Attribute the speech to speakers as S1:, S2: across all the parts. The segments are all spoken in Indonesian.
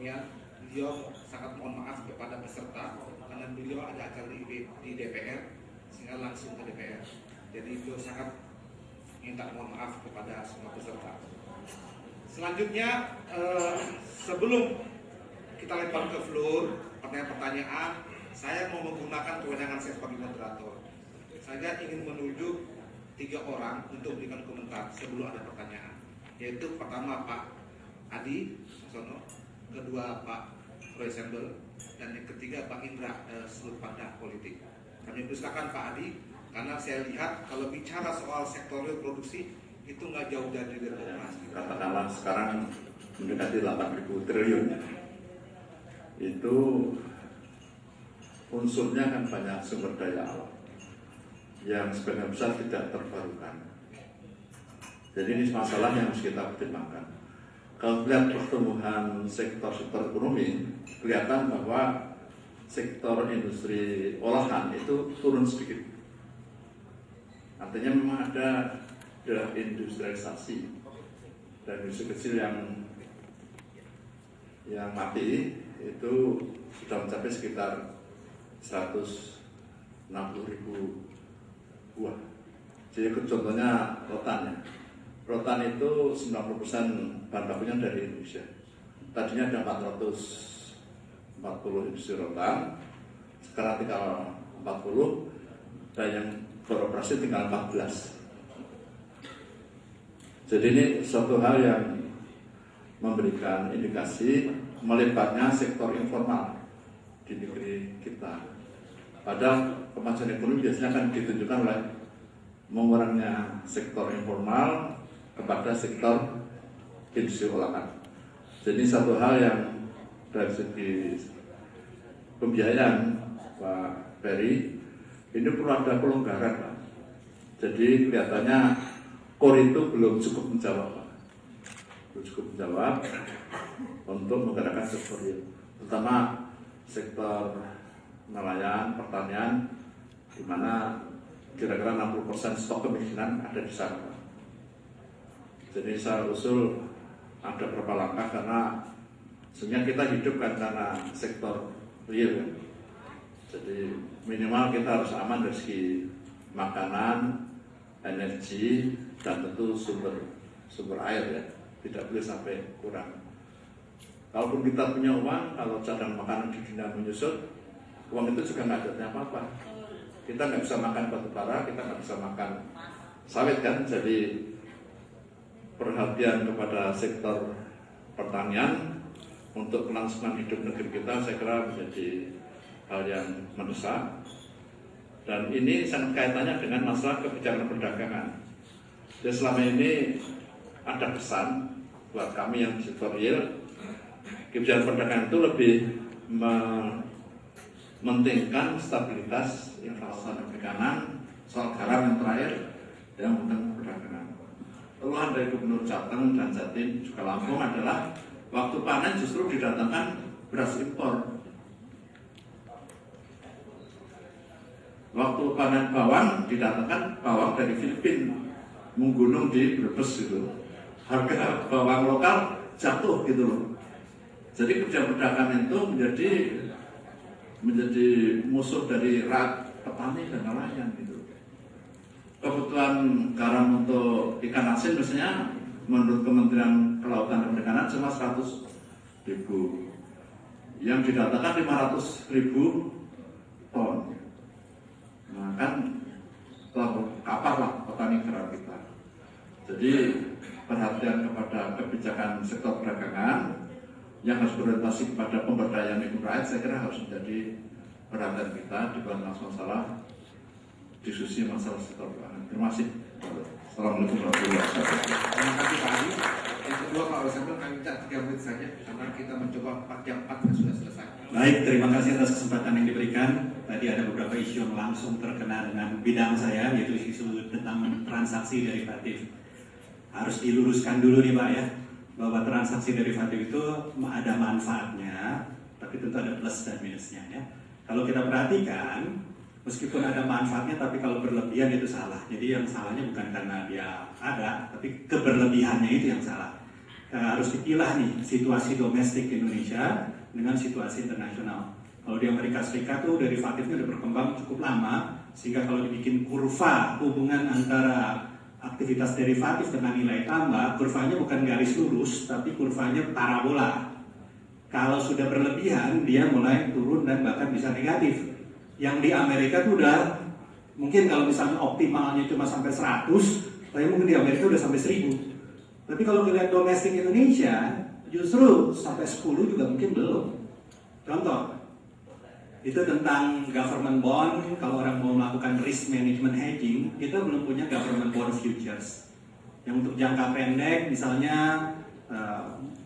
S1: sebelumnya beliau sangat mohon maaf kepada peserta karena beliau ada acara di DPR sehingga langsung ke DPR. Jadi beliau sangat minta mohon maaf kepada semua peserta. Selanjutnya sebelum kita lempar ke floor pertanyaan-pertanyaan, saya mau menggunakan kewenangan saya sebagai moderator. Saya ingin menunjuk 3 orang untuk memberikan komentar sebelum ada pertanyaan. Yaitu pertama Pak Adi Sasono, kedua Pak Roy Sembel, dan yang ketiga Pak Indra sudut pandang politik. Kami persilakan Pak Adi, karena saya lihat kalau bicara soal sektor real produksi itu nggak jauh dari demokrasi.
S2: Katakanlah sekarang mendekati 8.000 triliun. Itu unsurnya kan banyak sumber daya alam yang sebagian besar tidak terbarukan. Jadi ini masalah yang harus kita pertimbangkan. Kalau lihat pertumbuhan sektor-sektor ekonomi, kelihatan bahwa sektor industri olahan itu turun sedikit. Artinya memang ada deindustrialisasi dan industri kecil yang mati itu sudah mencapai sekitar 160.000 buah. Jadi contohnya rotan ya. Rotan itu 90% bahan bakunya dari Indonesia. Tadinya ada 440 industri rotan, sekarang tinggal 40, dan yang beroperasi tinggal 14. Jadi ini suatu hal yang memberikan indikasi melebarnya sektor informal di negeri kita. Padahal kemajuan ekonomi biasanya akan ditunjukkan oleh mengurangnya sektor informal kepada sektor industri olahan. Jadi satu hal yang dari segi pembiayaan Pak Ferry ini perlu ada pelonggaran Pak. Jadi kelihatannya core itu belum cukup menjawab Pak. Belum cukup menjawab untuk menggerakkan sektor real, terutama sektor nelayan, pertanian, di mana kira-kira 60% stok kemiskinan ada di sana. Jadi saya usul ada beberapa langkah karena sebenarnya kita hidup kan karena sektor real kan. Jadi minimal kita harus aman dari segi makanan, energi, dan tentu sumber air ya. Tidak boleh sampai kurang. Kalaupun kita punya uang, kalau cadangan makanan di dunia menyusut, uang itu juga nggak ada apa-apa. Kita nggak bisa makan batu bara, kita nggak bisa makan sawit kan. Jadi perhatian kepada sektor pertanian untuk kelangsungan hidup negeri kita saya kira menjadi hal yang mendesak. Dan ini sangat kaitannya dengan masalah kebijakan perdagangan. Jadi selama ini ada pesan buat kami yang di sektor real, kebijakan perdagangan itu lebih mementingkan stabilitas inflasi perikanan, soal garam yang terakhir, yang tentang perdagangan. Keluhan dari Gubernur Jateng dan Jatim juga Lampung adalah waktu panen justru didatangkan beras impor. Waktu panen bawang didatangkan bawang dari Filipina, menggunung di Brebes gitu. Harga bawang lokal jatuh gitu loh. Jadi kebijakan perdagangan itu menjadi musuh dari rakyat petani dan nelayan gitu. Kebutuhan garam untuk ikan asin misalnya menurut Kementerian Kelautan dan Perikanan cuma 100.000, yang didatangkan 500.000 ton. Nah kan kapar lah petani garam kita. Jadi perhatian kepada kebijakan sektor perdagangan yang harus berorientasi kepada pemberdayaan ekonomi rakyat saya kira harus menjadi perhatian kita di dalam masalah diskusi masalah sektor keuangan. Terima kasih. Assalamualaikum warahmatullahi wabarakatuh.
S1: Terima kasih Pak Adi. Yang kedua Pak Rosemel, kami minta 3 menit saja karena kita mencoba 4 jam 4 dan sudah selesai.
S3: Baik, terima kasih atas kesempatan yang diberikan. Tadi ada beberapa isu yang langsung terkena dengan bidang saya, yaitu isu tentang transaksi derivatif. Harus diluruskan dulu nih Pak ya, bahwa transaksi derivatif itu ada manfaatnya, tapi tentu ada plus dan minusnya ya. Kalau kita perhatikan, meskipun ada manfaatnya, tapi kalau berlebihan itu salah. Jadi yang salahnya bukan karena dia ada, tapi keberlebihannya itu yang salah. harus dipilah nih situasi domestik Indonesia dengan situasi internasional. Kalau di Amerika Serikat tuh derivatifnya udah berkembang cukup lama, sehingga kalau dibikin kurva hubungan antara aktivitas derivatif dengan nilai tambah, kurvanya bukan garis lurus, tapi kurvanya parabola. Kalau sudah berlebihan, dia mulai turun dan bahkan bisa negatif. Yang di Amerika tuh udah, mungkin kalau misalnya optimalnya cuma sampai 100, tapi mungkin di Amerika udah sampai 1000. Tapi kalau kita lihat domestik Indonesia, justru sampai 10 juga mungkin belum. Contoh, itu tentang government bond. Kalau orang mau melakukan risk management hedging, kita belum punya government bond futures. Yang untuk jangka pendek, misalnya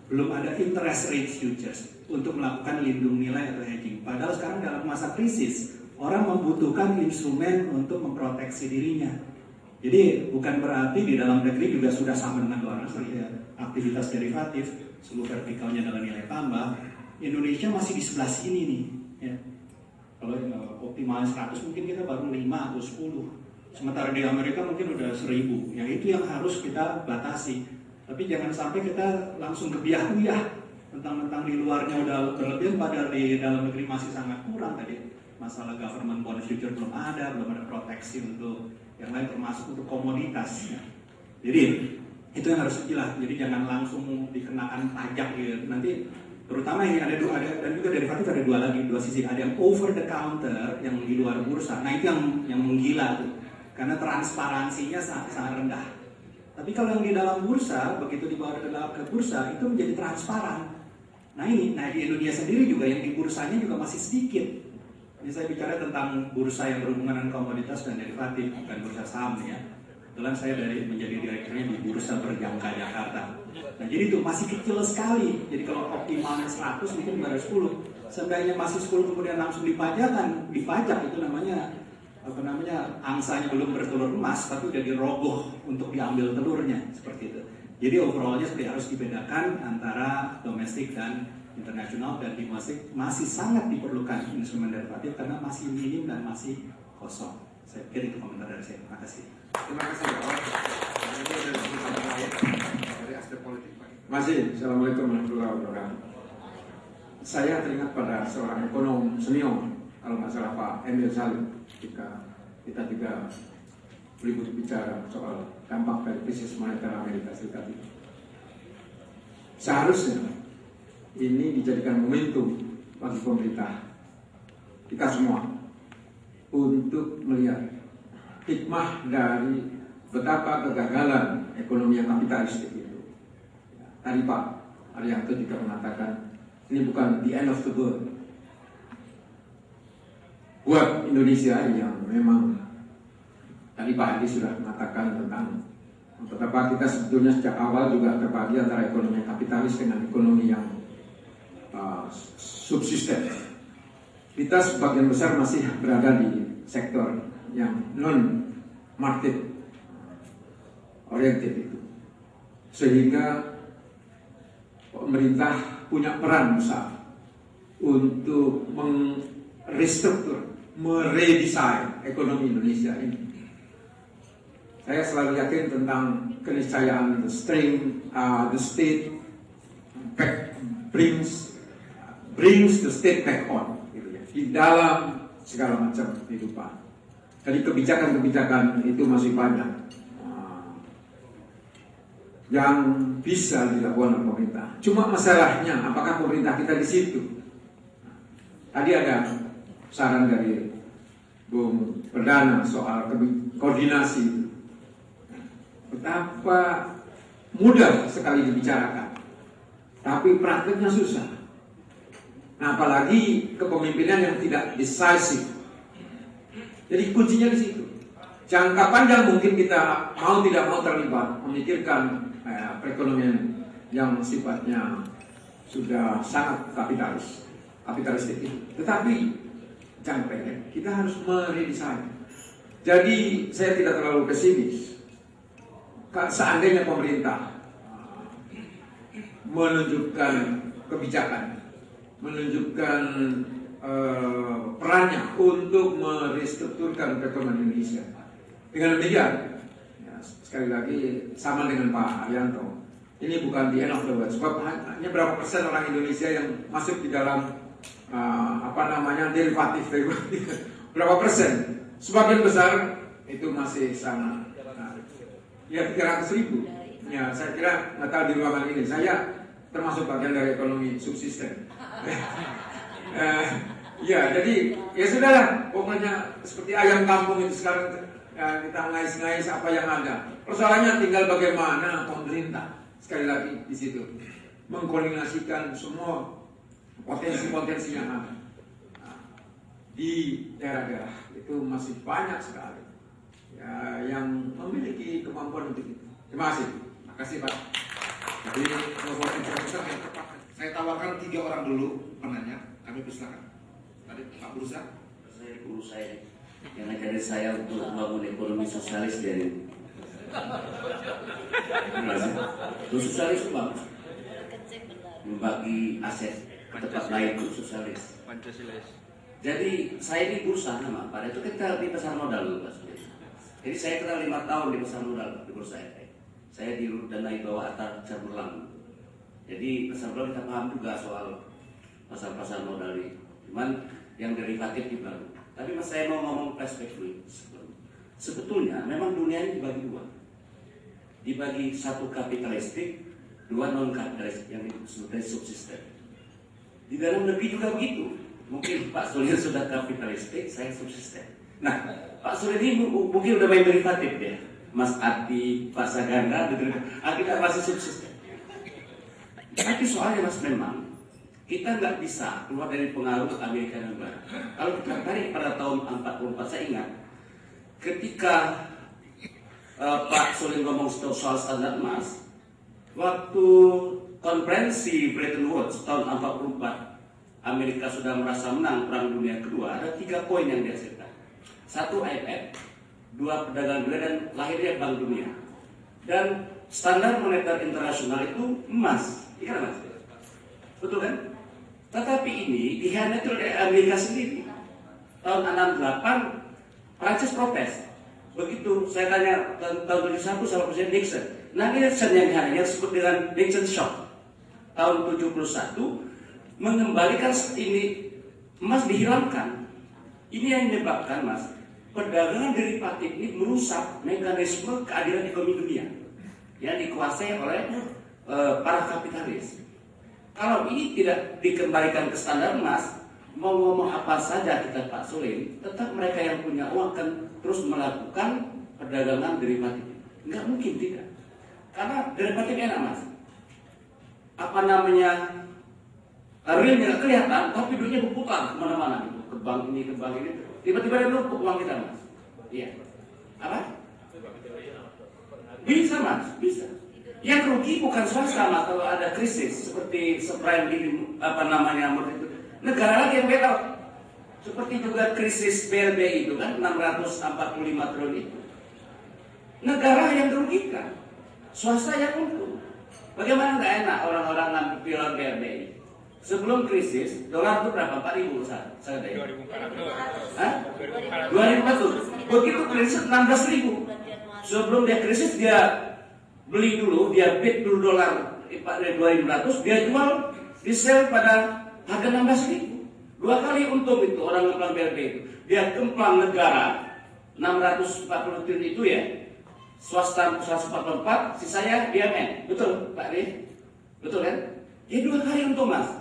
S3: belum ada interest rate futures untuk melakukan lindung nilai atau hedging. Padahal sekarang dalam masa krisis, orang membutuhkan instrumen untuk memproteksi dirinya. Jadi bukan berarti di dalam negeri juga sudah sama dengan luar negeri ya. Aktivitas derivatif, seluruh vertikalnya dengan nilai tambah. Indonesia masih di sebelah sini nih. Ya. Kalau optimal 100 mungkin kita baru 5 atau 10. Sementara di Amerika mungkin udah 1000. Ya itu yang harus kita batasi. Tapi jangan sampai kita langsung kebiah-biah tentang di luarnya udah berlebihan padahal di dalam negeri masih sangat kurang tadi. Masalah government bond future belum ada proteksi untuk yang lain termasuk untuk komoditas. Ya. Jadi itu yang harus jelas. Jadi jangan langsung dikenakan pajak gitu. Nanti terutama ini ada dan juga derivatif ada dua sisi. Ada yang over the counter yang di luar bursa. Nah itu yang menggila tuh. Karena transparansinya sangat rendah. Tapi kalau yang di dalam bursa, begitu dibawa ke bursa itu menjadi transparan. Nah di Indonesia sendiri juga yang di bursanya juga masih sedikit. Ini saya bicara tentang bursa yang berhubungan dengan komoditas dan derivatif, bukan bursa saham ya. Kebetulan saya menjadi direkturnya di Bursa Berjangka Jakarta. Nah jadi itu masih kecil sekali. Jadi kalau optimalnya 100 mungkin baru 10. Seandainya masih 10 kemudian langsung dipajak itu namanya angsanya belum bertelur emas tapi udah dirogoh untuk diambil telurnya seperti itu. Jadi overallnya harus dibedakan antara domestik dan internasional, dan di domestik masih sangat diperlukan instrumen derivatif karena masih minim dan masih kosong. Saya pikir itu komentar dari saya. Terima kasih.
S1: Terima kasih Pak. Ini dari aspek politik Pak.
S4: Masih. Assalamualaikum warahmatullahi wabarakatuh. Saya teringat pada seorang ekonom senior, kalau nggak salah Pak Emil Salim, ketika kita juga berikut bicara soal dampak dari krisis moneter Amerika Serikat itu. Seharusnya ini dijadikan momentum bagi pemerintah kita semua untuk melihat hikmah dari betapa kegagalan ekonomi yang kapitalistik itu. Tadi Pak Arianto juga mengatakan ini bukan the end of the world. Buat Indonesia yang memang tadi Pak Adi sudah mengatakan tentang betapa kita sebetulnya sejak awal juga terbagi antara ekonomi kapitalis dengan ekonomi yang subsisten. Kita sebagian besar masih berada di sektor yang non market oriented itu, sehingga pemerintah punya peran besar untuk merestruktur, meredesain ekonomi Indonesia ini. Saya selalu yakin tentang keniscayaan the state brings the state back on gitu ya, di dalam segala macam kehidupan. Jadi kebijakan-kebijakan itu masih banyak yang bisa dilakukan oleh pemerintah. Cuma masalahnya apakah pemerintah kita di situ? Tadi ada saran dari Bung Perdana soal koordinasi. Betapa mudah sekali dibicarakan, tapi prakteknya susah. Nah, apalagi kepemimpinan yang tidak decisive. Jadi kuncinya di situ. Jangka panjang mungkin kita mau tidak mau terlibat memikirkan perekonomian yang sifatnya sudah sangat kapitalistik itu. Tetapi jangka pendek kita harus meredesain. Jadi saya tidak terlalu pesimis. Seandainya pemerintah menunjukkan kebijakan, menunjukkan perannya untuk merestrukturkan perekonomian Indonesia. Dengan demikian, ya, sekali lagi sama dengan Pak Arianto, Ini bukan the end of the world. Sebab hanya berapa persen orang Indonesia yang masuk di dalam derivatif. Berapa persen? Sebagian besar itu masih sangat ya 300.000. Ya, saya kira nggak tahu di ruangan ini. Saya termasuk bagian dari ekonomi subsisten. Ya, jadi ya sudahlah. Pokoknya seperti ayam kampung itu sekarang kita ngais-ngais apa yang ada. Persoalannya tinggal bagaimana pemerintah sekali lagi di situ mengkoordinasikan semua potensi-potensi yang ada di daerah-daerah itu masih banyak sekali ya, yang memiliki kemampuan untuk itu. Terima kasih. Terima kasih Pak.
S1: Jadi profesor yang tepat. Saya tawarkan 3 orang dulu penanya. Kami persilakan. Tadi Pak Bursa.
S5: Saya yang ngajarin saya untuk membangun ekonomi sosialis dari itu sosialis Pak, membagi aset ke tempat lain itu sosialis. Jadi saya ini bursa nama pada itu kita di pasar modal dulu Pak. Jadi saya kenal 5 tahun di pasar modal di bursa efek. Saya didanai bawah atar Cermelang. Jadi pasar modal kita paham juga soal pasar modal ini. Cuman yang derivatif di baru. Tapi mas saya mau ngomong perspektif. Sebetulnya memang dunia ini dibagi 2. Dibagi 1 kapitalistik, 2 non kapitalistik yang disebut subsisten. Di dalam negeri juga begitu. Mungkin Pak Surya sudah kapitalistik, saya subsisten. Nah, Pak Surya ini mungkin udah main derivatif ya. Mas Adi, Pak Saganda, kita masih subsisten. Tapi soalnya mas memang kita nggak bisa keluar dari pengaruh Amerika dan Barat. Kalau kita tarik pada tahun 44, saya ingat ketika Pak Solin ngomong soal standar emas, waktu konferensi Bretton Woods tahun 44, Amerika sudah merasa menang Perang Dunia Kedua, ada 3 poin yang dihasilkan. 1 IMF, 2 perdagangan dunia, dan lahirnya Bank Dunia. Dan standar moneter internasional itu emas, iya mas? Betul kan? Tetapi ini dikhianati oleh Amerika sendiri. Tahun 68 Prancis protes. Begitu saya tanya tahun 71 sama Presiden Nixon. Nah Nixon yang disebut dengan Nixon Shock. Tahun 71 mengembalikan ini emas dihilangkan. Ini yang menyebabkan mas perdagangan derivatif ini merusak mekanisme keadilan ekonomi dunia yang dikuasai oleh para kapitalis. Kalau ini tidak dikembalikan ke standar emas, mau ngomong apa saja kita Pak Solin, tetap mereka yang punya uang akan terus melakukan perdagangan derivatif. Enggak mungkin tidak. Karena derivatif enak mas. Apa namanya, realnya kelihatan, tapi duitnya berputar kemana-mana gitu. Ke bank ini, ke bank ini. Tiba-tiba dia numpuk uang kita mas. Iya. Apa? Bisa mas, bisa. Yang rugi bukan swasta mas kalau ada krisis seperti subprime ini negara lagi yang bailout. Seperti juga krisis BLBI itu kan 645 triliun itu. Negara yang dirugikan, swasta yang untung. Bagaimana nggak enak orang-orang ngambil pilar BLBI? Sebelum krisis dolar itu berapa? 4.000 saya 2014. 2014. Begitu krisis 16.000. Sebelum dia krisis dia beli dulu, dia bid dulu dolar 2.500, dia jual di sell pada harga 16.000. 2 kali untung itu orang ngemplang BLB itu. Dia kemplang negara 640 triliun itu ya, swasta 144, sisanya dia main. Betul Pak Ri? Betul kan? Ya 2 kali untung mas.